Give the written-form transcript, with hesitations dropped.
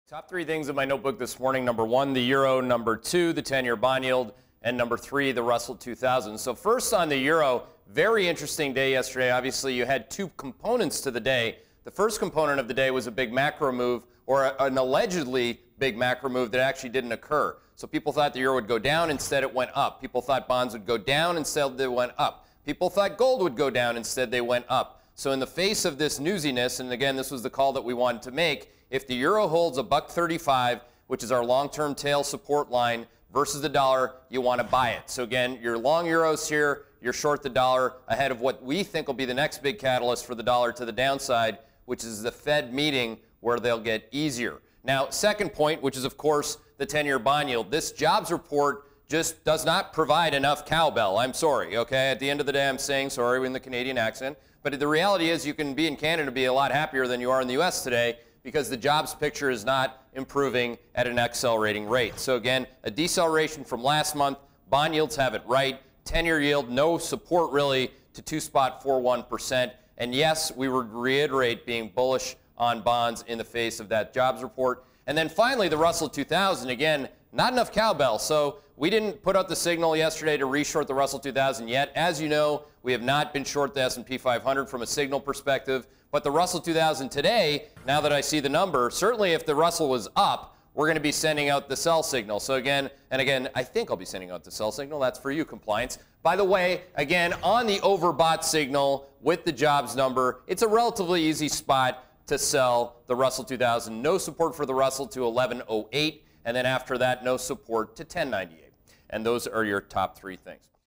Top three things in my notebook this morning. Number one, the euro. Number two, the 10-year bond yield. And number three, the Russell 2000. So first on the euro, very interesting day yesterday. Obviously, you had two components to the day. The first component of the day was a big macro move, or an allegedly big macro move that actually didn't occur. So people thought the euro would go down, instead it went up. People thought bonds would go down, instead they went up. People thought gold would go down, instead they went up. So in the face of this newsiness, and again, this was the call that we wanted to make, if the euro holds $1.35, which is our long-term tail support line, versus the dollar, you want to buy it. So again, you're long euros here, you're short the dollar ahead of what we think will be the next big catalyst for the dollar to the downside, which is the Fed meeting where they'll get easier. Now, second point, which is of course the 10-year bond yield. This jobs report just does not provide enough cowbell. I'm sorry, okay? At the end of the day, I'm saying sorry in the Canadian accent. But the reality is you can be in Canada and be a lot happier than you are in the U.S. today, because the jobs picture is not improving at an accelerating rate. So again, a deceleration from last month. Bond yields have it right. 10-year yield, no support really to 2.41%. And yes, we would reiterate being bullish on bonds in the face of that jobs report. And then finally, the Russell 2000. Again, not enough cowbell. So we didn't put out the signal yesterday to reshort the Russell 2000 yet. As you know, we have not been short the S&P 500 from a signal perspective. But the Russell 2000 today, now that I see the number, certainly if the Russell was up, we're going to be sending out the sell signal. So again, and again, I think I'll be sending out the sell signal. That's for you, compliance. By the way, again, on the overbought signal with the jobs number, it's a relatively easy spot to sell the Russell 2000. No support for the Russell to 1108, and then after that, no support to 1098. And those are your top three things.